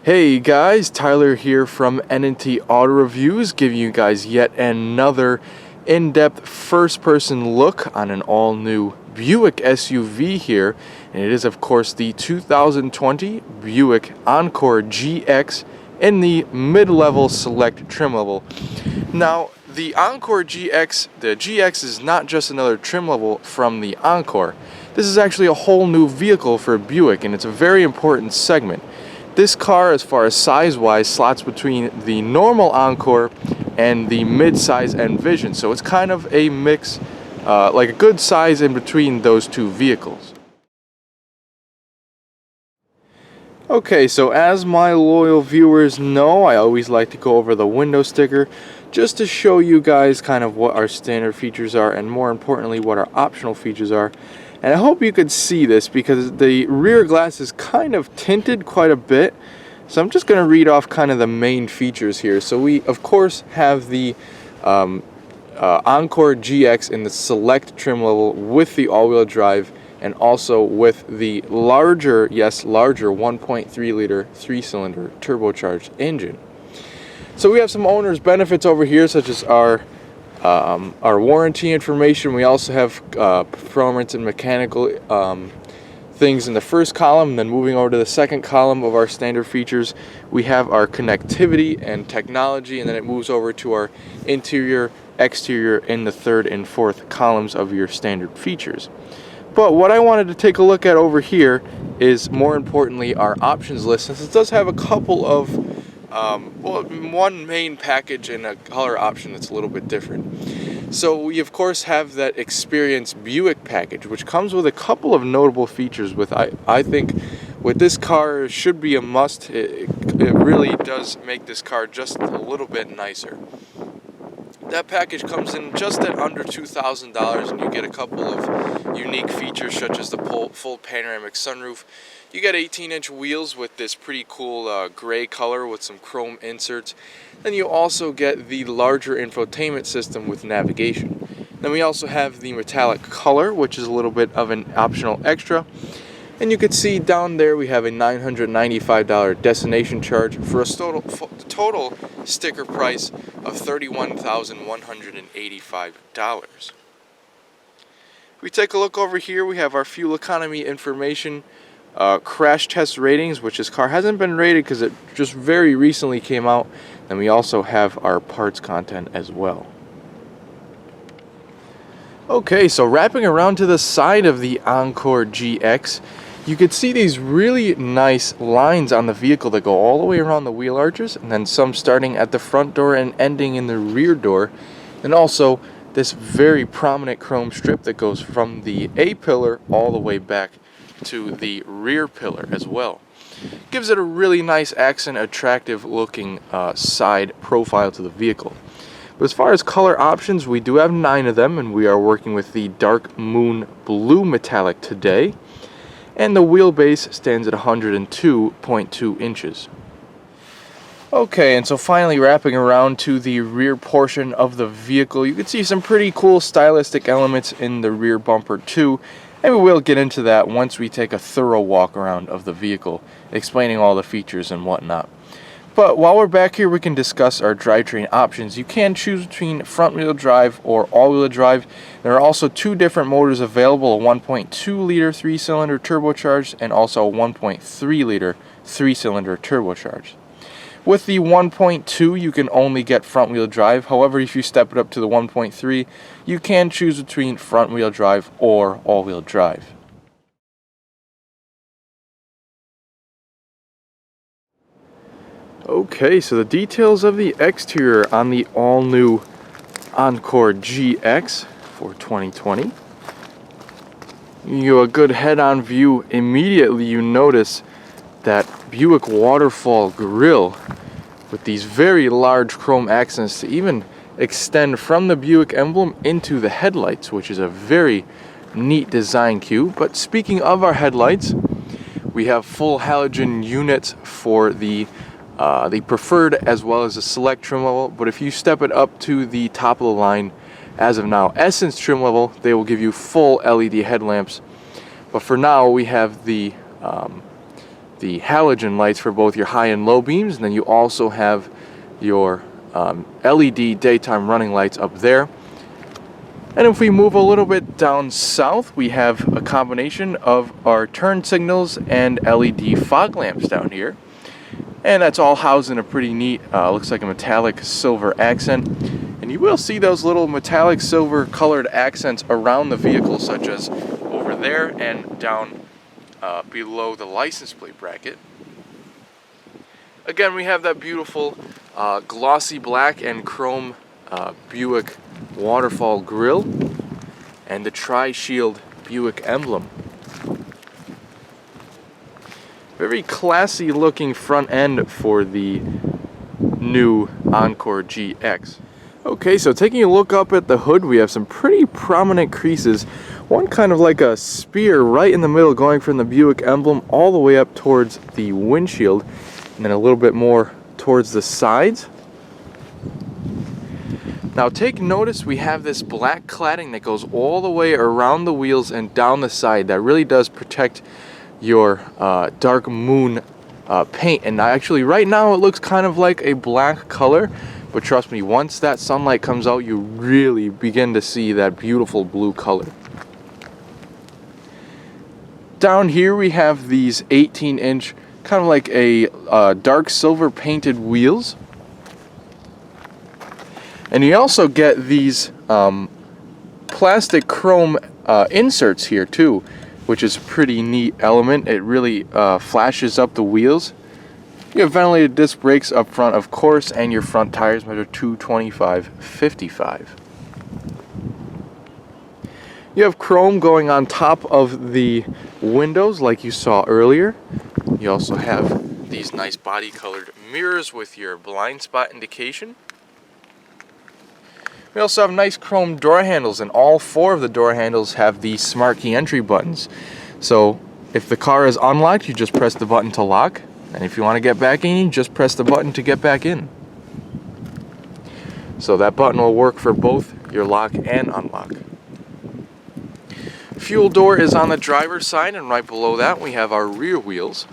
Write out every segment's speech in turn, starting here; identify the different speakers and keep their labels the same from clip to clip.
Speaker 1: Hey guys, Tyler here from N&T Auto Reviews, giving you guys yet another in-depth first-person look on an all-new Buick SUV here, and it is of course the 2020 Buick Encore GX in the mid-level select trim level. Now, the Encore GX, the GX is not just another trim level from the Encore. This is actually a whole new vehicle for Buick, and it's a very important segment. This car, as far as size-wise, slots between the normal Encore and the mid-size Envision. So it's kind of a mix, like a good size in between those two vehicles. Okay, so as my loyal viewers know, I always like to go over the window sticker just to show you guys kind of what our standard features are and more importantly what our optional features are. And I hope you could see this because the rear glass is kind of tinted quite a bit. So I'm just going to read off kind of the main features here. So we, of course, have the Encore GX in the select trim level with the all-wheel drive and also with the larger, yes, larger 1.3 liter 3-cylinder turbocharged engine. So we have some owner's benefits over here, such as our warranty information. We also have performance and mechanical things in the first column. And then moving over to the second column of our standard features, we have our connectivity and technology, and then it moves over to our interior, exterior in the third and fourth columns of your standard features. But what I wanted to take a look at over here is, more importantly, our options list, since it does have a couple of well, one main package and a color option that's a little bit different. So we of course have that Experience Buick package, which comes with a couple of notable features with I think with this car should be a must. It really does make this car just a little bit nicer. That package comes in just at under $2,000 and you get a couple of unique features such as the full panoramic sunroof. You get 18-inch wheels with this pretty cool gray color with some chrome inserts. Then you also get the larger infotainment system with navigation. Then we also have the metallic color, which is a little bit of an optional extra. And you can see down there we have a $995 destination charge for a total sticker price of $31,185. If we take a look over here, we have our fuel economy information, crash test ratings, which this car hasn't been rated because it just very recently came out. And we also have our parts content as well. Okay, so wrapping around to the side of the Encore GX, you can see these really nice lines on the vehicle that go all the way around the wheel arches, and then some starting at the front door and ending in the rear door. And also this very prominent chrome strip that goes from the A-pillar all the way back to the rear pillar as well. Gives it a really nice accent, attractive looking side profile to the vehicle. But as far as color options, we do have 9 of them, and we are working with the dark moon blue metallic today. And the wheelbase stands at 102.2 inches. Okay, and so finally wrapping around to the rear portion of the vehicle, you can see some pretty cool stylistic elements in the rear bumper too. And we will get into that once we take a thorough walk around of the vehicle, explaining all the features and whatnot. But while we're back here, we can discuss our drivetrain options. You can choose between front-wheel drive or all-wheel drive. There are also 2 different motors available, a 1.2 liter 3-cylinder turbocharged and also a 1.3 liter 3-cylinder turbocharged. With the 1.2, you can only get front-wheel drive. However, if you step it up to the 1.3, you can choose between front-wheel drive or all-wheel drive. Okay, so the details of the exterior on the all-new Encore GX for 2020. You get a good head-on view. Immediately you notice that Buick waterfall grille with these very large chrome accents to even extend from the Buick emblem into the headlights, which is a very neat design cue. But speaking of our headlights, we have full halogen units for the preferred as well as the select trim level. But if you step it up to the top of the line, as of now, Essence trim level, they will give you full LED headlamps. But for now, we have the the halogen lights for both your high and low beams, and then you also have your LED daytime running lights up there. And if we move a little bit down south, we have a combination of our turn signals and LED fog lamps down here. And that's all housed in a pretty neat, looks like a metallic silver accent. And you will see those little metallic silver colored accents around the vehicle, such as over there and down below the license plate bracket. Again, we have that beautiful glossy black and chrome Buick waterfall grille and the Tri-Shield Buick emblem. Very classy looking front end for the new Encore GX. Okay, so taking a look up at the hood, we have some pretty prominent creases. One kind of like a spear right in the middle, going from the Buick emblem all the way up towards the windshield, and then a little bit more towards the sides. Now take notice, we have this black cladding that goes all the way around the wheels and down the side. That really does protect your dark moon paint. And actually right now it looks kind of like a black color, but trust me, once that sunlight comes out, you really begin to see that beautiful blue color. Down here we have these 18-inch, kind of like a dark silver painted wheels. And you also get these plastic chrome inserts here too, which is a pretty neat element. It really flashes up the wheels. You have ventilated disc brakes up front, of course, and your front tires measure 225/55. You have chrome going on top of the windows like you saw earlier. You also have these nice body colored mirrors with your blind spot indication. We also have nice chrome door handles, and all 4 of the door handles have the smart key entry buttons. So if the car is unlocked, you just press the button to lock, and if you want to get back in, you just press the button to get back in. So that button will work for both your lock and unlock. Fuel door is on the driver's side, and right below that we have our rear wheels.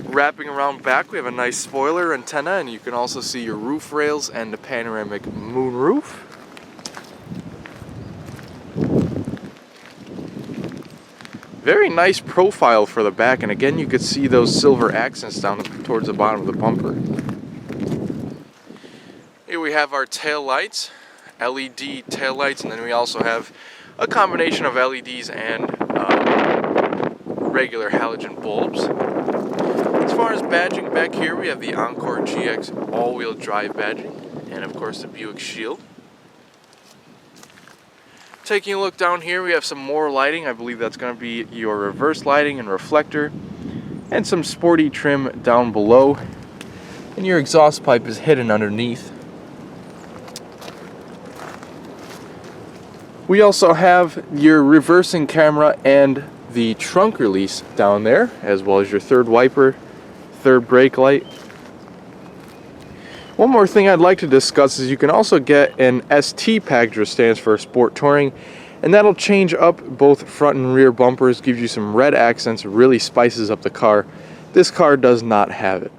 Speaker 1: Wrapping around back, we have a nice spoiler antenna, and you can also see your roof rails and the panoramic moon roof. Very nice profile for the back, and again you could see those silver accents down towards the bottom of the bumper. Here we have our tail lights, LED tail lights, and then we also have a combination of LEDs and regular halogen bulbs. As far as badging, back here we have the Encore GX all-wheel drive badging, and of course the Buick Shield. Taking a look down here, we have some more lighting. I believe that's going to be your reverse lighting and reflector, and some sporty trim down below, and your exhaust pipe is hidden underneath. We also have your reversing camera and the trunk release down there, as well as your third wiper, third brake light. One more thing I'd like to discuss is you can also get an ST package, which stands for Sport Touring, and that'll change up both front and rear bumpers, gives you some red accents, really spices up the car. This car does not have it.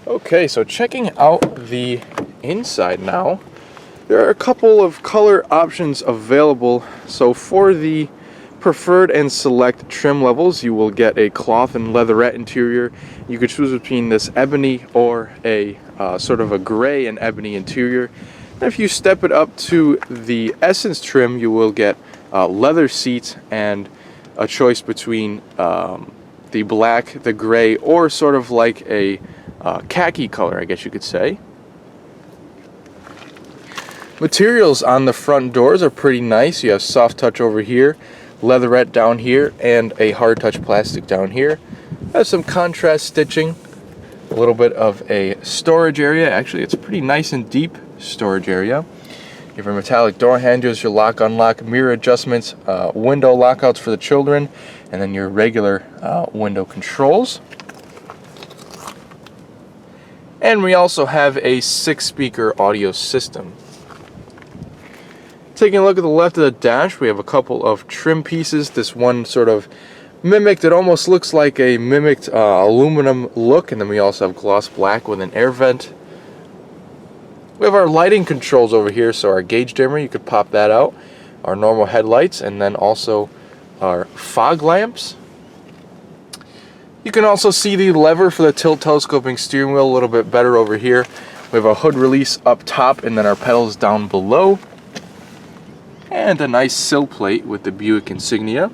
Speaker 1: Okay, so checking out the inside now, there are a couple of color options available. So for the preferred and select trim levels, you will get a cloth and leatherette interior. You could choose between this ebony or a sort of a gray and ebony interior. And if you step it up to the Essence trim, you will get leather seats and a choice between the black, the gray, or sort of like a khaki color, I guess you could say. Materials on the front doors are pretty nice. You have soft touch over here, leatherette down here, and a hard touch plastic down here. Has some contrast stitching, a little bit of a storage area. Actually, it's a pretty nice and deep storage area. You have your metallic door handles, your lock unlock, mirror adjustments, window lockouts for the children, and then your regular window controls. And we also have a 6-speaker audio system. Taking a look at the left of the dash, we have a couple of trim pieces. This one sort of mimicked, it almost looks like a mimicked aluminum look, and then we also have gloss black with an air vent. We have our lighting controls over here, so our gauge dimmer, you could pop that out, our normal headlights, and then also our fog lamps. You can also see the lever for the tilt telescoping steering wheel a little bit better over here. We have a hood release up top and then our pedals down below. And a nice sill plate with the Buick insignia.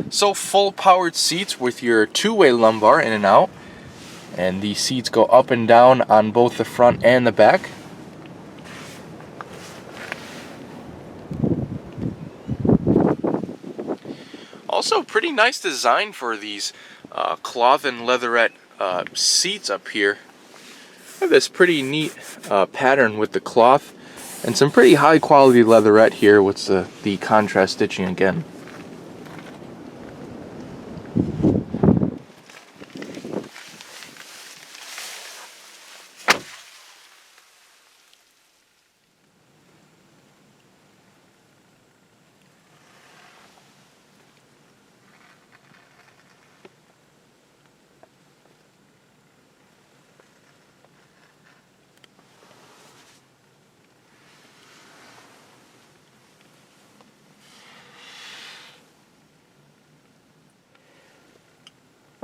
Speaker 1: So full powered seats with your 2-way lumbar in and out. And the seats go up and down on both the front and the back. Also pretty nice design for these cloth and leatherette seats up here. Have this pretty neat pattern with the cloth. And some pretty high quality leatherette here with the contrast stitching again.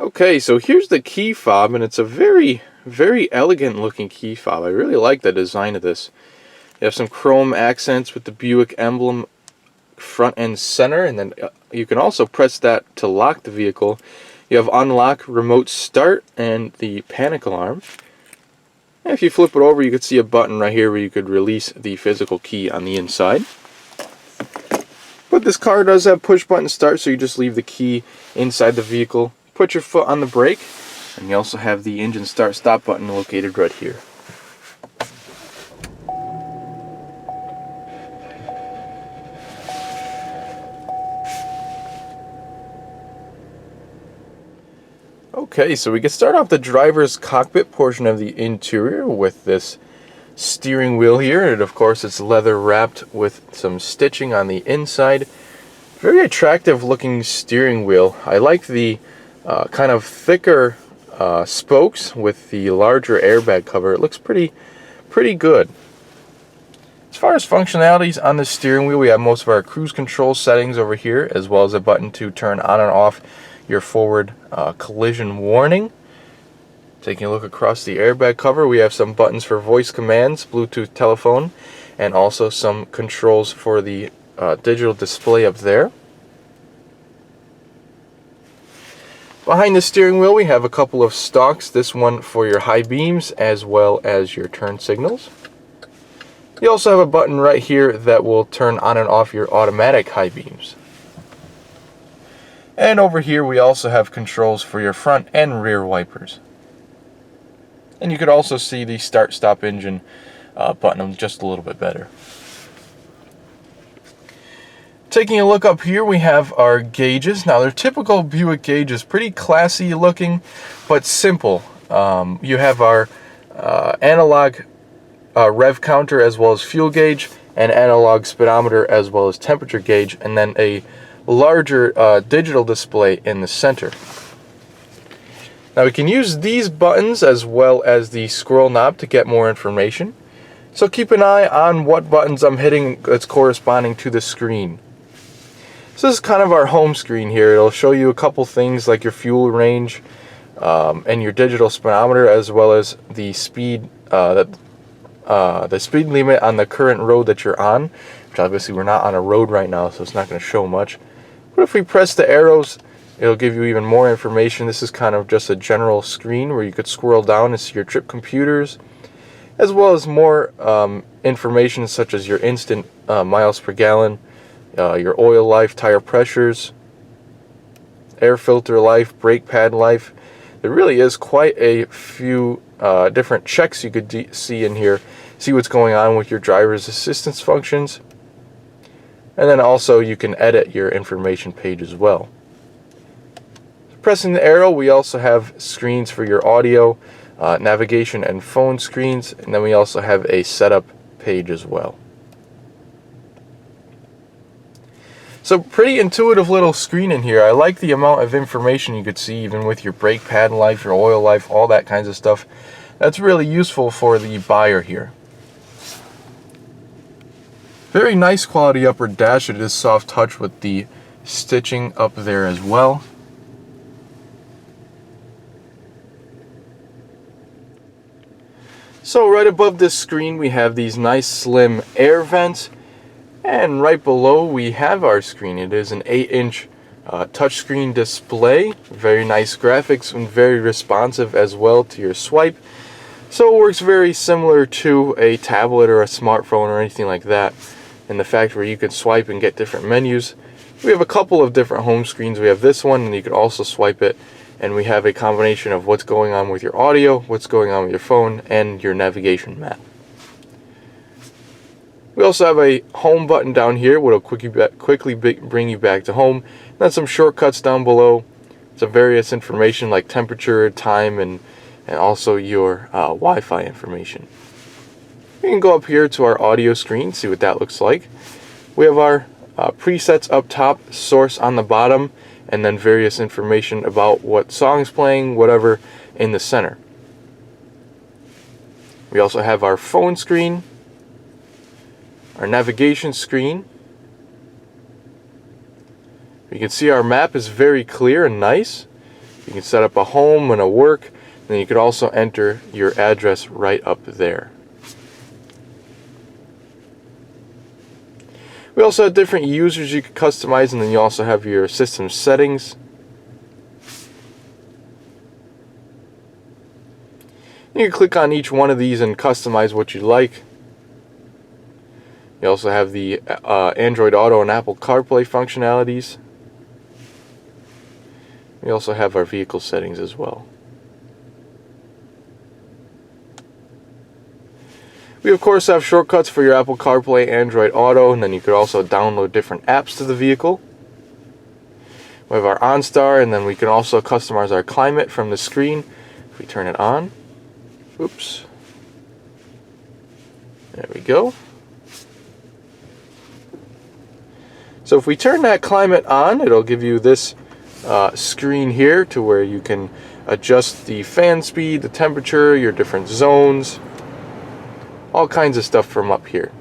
Speaker 1: Okay, so here's the key fob, and it's a very, very elegant looking key fob. I really like the design of this. You have some chrome accents with the Buick emblem front and center, and then you can also press that to lock the vehicle. You have unlock, remote start, and the panic alarm. And if you flip it over, you can see a button right here where you could release the physical key on the inside. But this car does have push button start, so you just leave the key inside the vehicle. Put your foot on the brake, and you also have the engine start stop button located right here. Okay, so we can start off the driver's cockpit portion of the interior with this steering wheel here, and of course it's leather wrapped with some stitching on the inside. Very attractive looking steering wheel. I like the kind of thicker spokes with the larger airbag cover. It looks pretty good. As far as functionalities on the steering wheel, we have most of our cruise control settings over here, as well as a button to turn on and off your forward collision warning. Taking a look across the airbag cover, we have some buttons for voice commands, Bluetooth telephone, and also some controls for the digital display up there. Behind the steering wheel, we have a couple of stalks, this one for your high beams as well as your turn signals. You also have a button right here that will turn on and off your automatic high beams. And over here we also have controls for your front and rear wipers. And you could also see the start stop engine button just a little bit better. Taking a look up here, we have our gauges. Now they're typical Buick gauges, pretty classy looking, but simple. You have our analog rev counter as well as fuel gauge, and analog speedometer as well as temperature gauge, and then a larger digital display in the center. Now we can use these buttons as well as the scroll knob to get more information. So keep an eye on what buttons I'm hitting that's corresponding to the screen. So this is kind of our home screen here. It'll show you a couple things like your fuel range, and your digital speedometer, as well as the speed the speed limit on the current road that you're on, which obviously we're not on a road right now, so it's not going to show much. But if we press the arrows, it'll give you even more information. This is kind of just a general screen where you could scroll down and see your trip computers, as well as more information such as your instant miles per gallon, your oil life, tire pressures, air filter life, brake pad life. There really is quite a few different checks you could see in here. See what's going on with your driver's assistance functions. And then also you can edit your information page as well. Pressing the arrow, we also have screens for your audio, navigation and phone screens, and then we also have a setup page as well. So pretty intuitive little screen in here. I like the amount of information you could see, even with your brake pad life, your oil life, all that kinds of stuff. That's really useful for the buyer here. Very nice quality upper dash. It is soft touch with the stitching up there as well. So right above this screen we have these nice slim air vents, and right below we have our screen. It is an 8-inch touchscreen display. Very nice graphics and very responsive as well to your swipe. So it works very similar to a tablet or a smartphone or anything like that, in the fact where you can swipe and get different menus. We have a couple of different home screens. We have this one, and you can also swipe it, and we have a combination of what's going on with your audio, what's going on with your phone, and your navigation map. We also have a home button down here, which will quickly bring you back to home. And then some shortcuts down below, some various information like temperature, time, and also your Wi-Fi information. We can go up here to our audio screen, see what that looks like. We have our presets up top, source on the bottom, and then various information about what song's playing, whatever, in the center. We also have our phone screen, our navigation screen. You can see our map is very clear and nice. You can set up a home and a work, and then you could also enter your address right up there. We also have different users you can customize, and then you also have your system settings. You can click on each one of these and customize what you like. You also have the Android Auto and Apple CarPlay functionalities. We also have our vehicle settings as well. We of course have shortcuts for your Apple CarPlay, Android Auto, and then you could also download different apps to the vehicle. We have our OnStar, and then we can also customize our climate from the screen if we turn it on. Oops. There we go. So if we turn that climate on, it'll give you this screen here to where you can adjust the fan speed, the temperature, your different zones, all kinds of stuff from up here.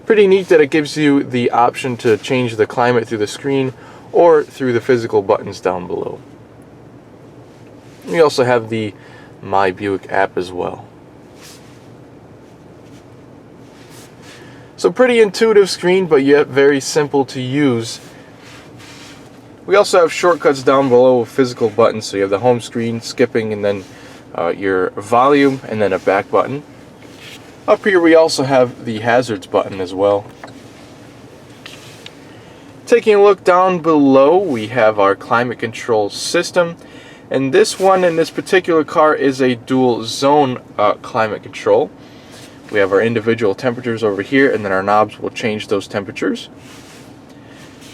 Speaker 1: Pretty neat that it gives you the option to change the climate through the screen or through the physical buttons down below. We also have the My Buick app as well. So pretty intuitive screen, but yet very simple to use. We also have shortcuts down below with physical buttons. So you have the home screen, skipping, and then your volume, and then a back button. Up here we also have the hazards button as well. Taking a look down below, we have our climate control system. And this one in this particular car is a dual zone climate control. We have our individual temperatures over here, and then our knobs will change those temperatures.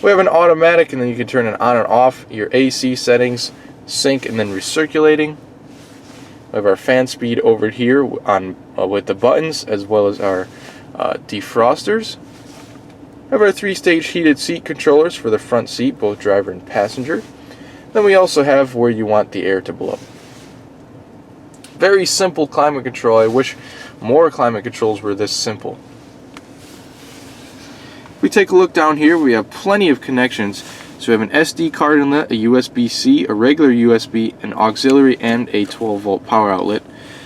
Speaker 1: We have an automatic, and then you can turn it on and off. Your AC settings, sync, and then recirculating. We have our fan speed over here on with the buttons, as well as our defrosters. We have our 3-stage heated seat controllers for the front seat, both driver and passenger. Then we also have where you want the air to blow. Very simple climate control. I wish more climate controls were this simple. If we take a look down here, we have plenty of connections So we have an SD card inlet, a USB-C, a regular USB, an auxiliary, and a 12-volt power outlet.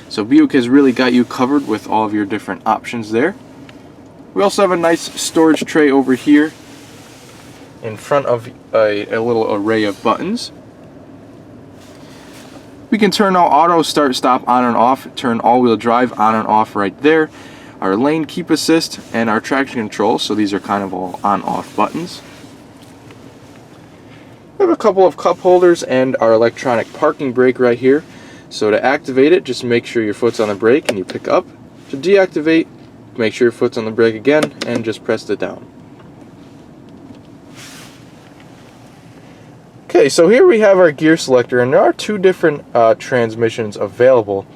Speaker 1: So Buick has really got you covered with all of your different options there. We also have a nice storage tray over here in front of a little array of buttons. We can turn our auto start stop on and off, turn all-wheel drive on and off right there, our lane keep assist, and our traction control. So these are kind of all on-off buttons. We have a couple of cup holders and our electronic parking brake right here. So to activate it, just make sure your foot's on the brake and you pick up. To deactivate, make sure your foot's on the brake again and just press it down. Okay, so here we have our gear selector, and there are two different transmissions available.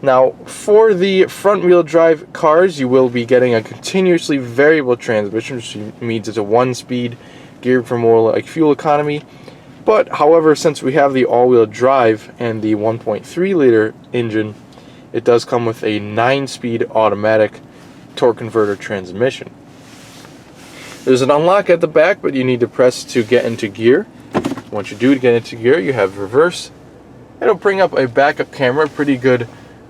Speaker 1: Now, for the front wheel drive cars, you will be getting a continuously variable transmission, which means it's a 1-speed, geared for more like fuel economy. But however, since we have the all-wheel drive and the 1.3 liter engine, it does come with a 9-speed automatic torque converter transmission. There's an unlock at the back, but you need to press to get into gear. Once you do get into gear, you have reverse. It'll bring up a backup camera, pretty good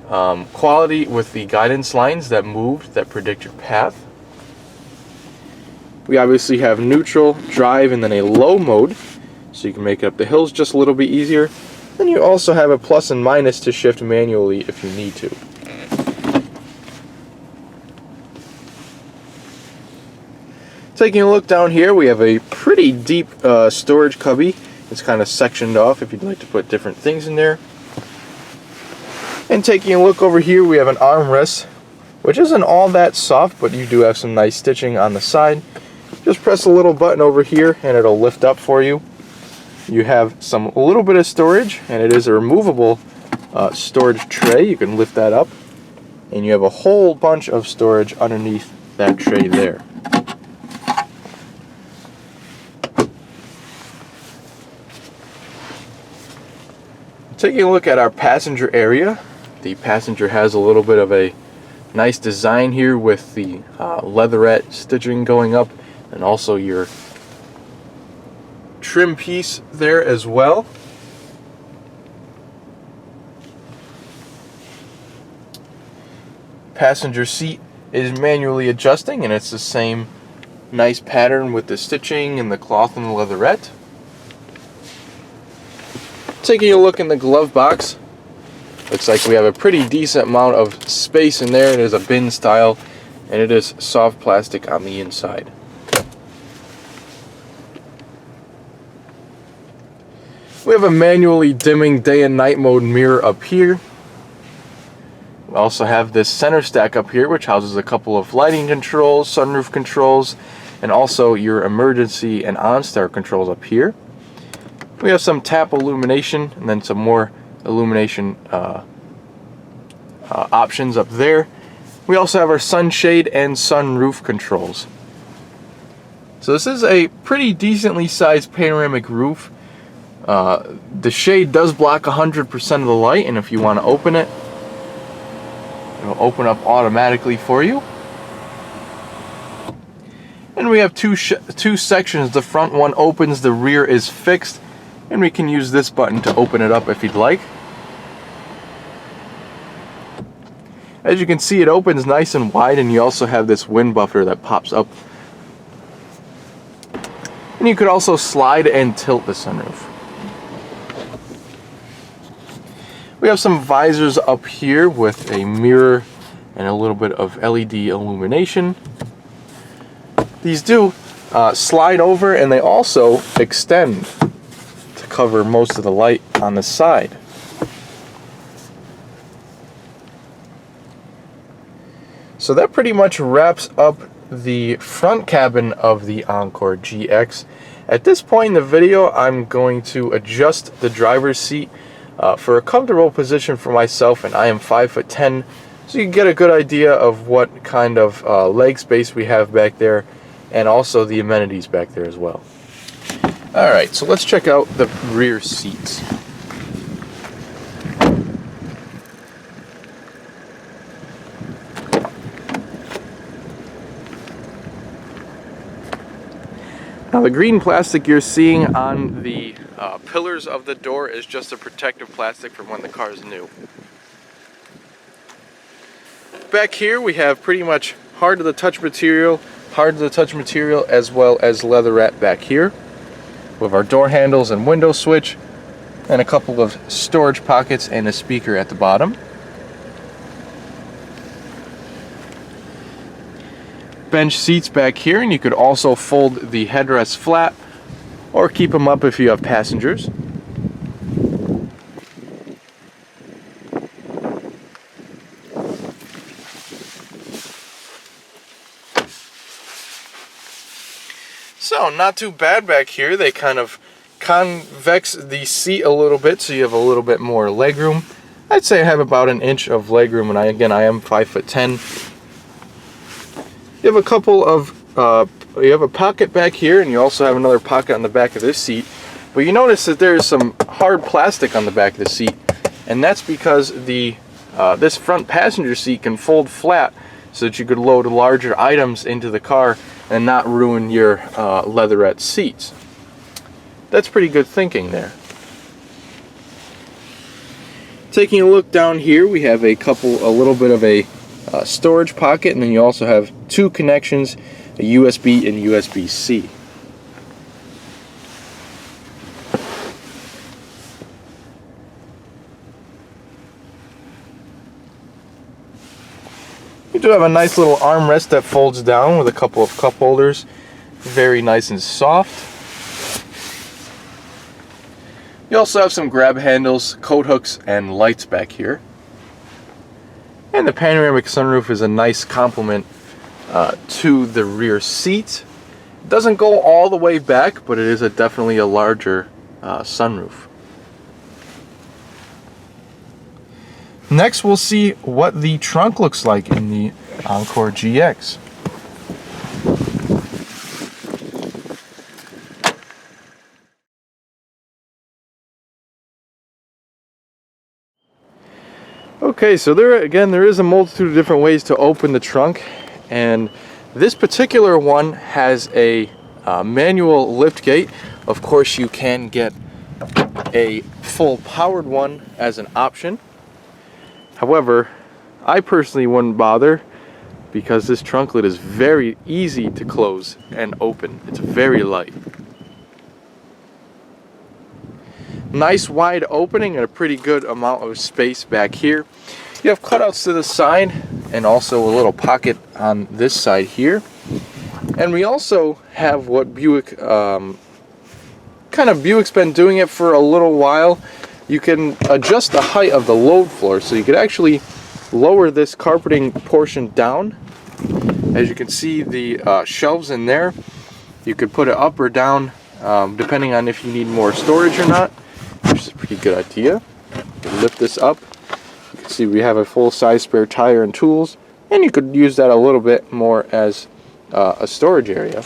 Speaker 1: quality with the guidance lines that move, that predict your path. We obviously have neutral, drive, and then a low mode, so you can make it up the hills just a little bit easier. Then you also have a plus and minus to shift manually if you need to. Taking a look down here, we have a pretty deep storage cubby. It's kind of sectioned off if you'd like to put different things in there. And taking a look over here, we have an armrest, which isn't all that soft, but you do have some nice stitching on the side. Just press a little button over here and it'll lift up for you. You have a little bit of storage, and it is a removable storage tray. You can lift that up, and you have a whole bunch of storage underneath that tray there. Taking a look at our passenger area, the passenger has a little bit of a nice design here with the leatherette stitching going up, and also your trim piece there as well. Passenger seat is manually adjusting, and it's the same nice pattern with the stitching and the cloth and the leatherette. Taking a look in the glove box, looks like we have a pretty decent amount of space in there. It is a bin style, and it is soft plastic on the inside. We have a manually dimming day and night mode mirror up here. We also have this center stack up here, which houses a couple of lighting controls, sunroof controls, and also your emergency and OnStar controls up here. We have some tap illumination and then some more illumination options up there. We also have our sunshade and sunroof controls. So this is a pretty decently sized panoramic roof. The shade does block 100% of the light, and if you want to open it, it'll open up automatically for you. And we have two sections. The front one opens, the rear is fixed. And we can use this button to open it up if you'd like. As you can see, it opens nice and wide, and you also have this wind buffer that pops up. And you could also slide and tilt the sunroof. We have some visors up here with a mirror and a little bit of LED illumination. These do slide over, and they also extend to cover most of the light on the side. So that pretty much wraps up the front cabin of the Encore GX. At this point in the video, I'm going to adjust the driver's seat for a comfortable position for myself, and I am 5'10", so you can get a good idea of what kind of leg space we have back there, and also the amenities back there as well. Alright, so let's check out the rear seats. Now the green plastic you're seeing on the pillars of the door is just a protective plastic from when the car is new. Back here we have pretty much hard to touch material as well as leatherette back here. With our door handles and window switch, and a couple of storage pockets and a speaker at the bottom. Bench seats back here, and you could also fold the headrest flat or keep them up if you have passengers. So not too bad back here. They kind of convex the seat a little bit so you have a little bit more legroom. I'd say I have about an inch of legroom, and I am 5'10". You have a couple of you have a pocket back here, and you also have another pocket on the back of this seat. But you notice that there is some hard plastic on the back of the seat, and that's because the this front passenger seat can fold flat so that you could load larger items into the car and not ruin your leatherette seats. That's pretty good thinking there. Taking a look down here, we have a little bit of a storage pocket, and then you also have two connections, a USB and USB-C. You do have a nice little armrest that folds down with a couple of cup holders. Very nice and soft. You also have some grab handles, coat hooks, and lights back here. And the panoramic sunroof is a nice complement to the rear seat. It doesn't go all the way back, but it is definitely a larger sunroof. Next, we'll see what the trunk looks like in the Encore GX. Okay, so there is a multitude of different ways to open the trunk, and this particular one has a manual lift gate. Of course, you can get a full powered one as an option. However, I personally wouldn't bother because this trunk lid is very easy to close and open. It's very light. Nice wide opening and a pretty good amount of space back here. You have cutouts to the side and also a little pocket on this side here. And we also have what Buick's been doing it for a little while. You can adjust the height of the load floor, so you could actually lower this carpeting portion down. As you can see, the shelves in there, you could put it up or down depending on if you need more storage or not, which is a pretty good idea. You can lift this up. You can see we have a full-size spare tire and tools, and you could use that a little bit more as a storage area.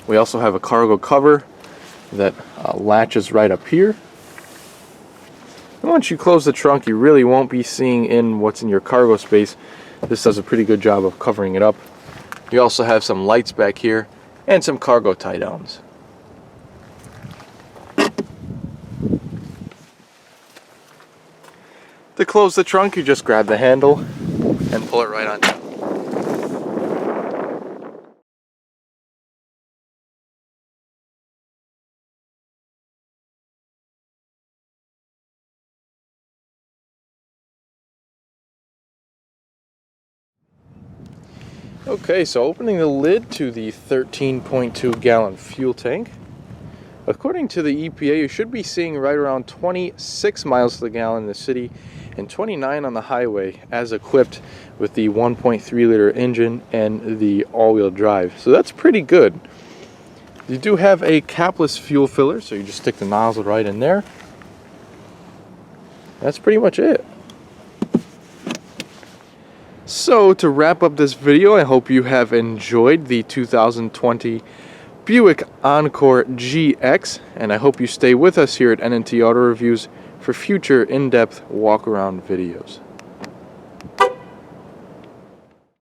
Speaker 1: We also have a cargo cover that latches right up here. And once you close the trunk, you really won't be seeing in what's in your cargo space. This does a pretty good job of covering it up. You also have some lights back here and some cargo tie downs. To close the trunk, you just grab the handle and pull it right on down. Okay, so opening the lid to the 13.2 gallon fuel tank. According to the EPA, you should be seeing right around 26 miles to the gallon in the city and 29 on the highway, as equipped with the 1.3 liter engine and the all-wheel drive. So that's pretty good. You do have a capless fuel filler, so you just stick the nozzle right in there. That's pretty much it. So to wrap up this video, I hope you have enjoyed the 2020 Buick Encore GX, and I hope you stay with us here at NNT Auto Reviews for future in-depth walk-around videos.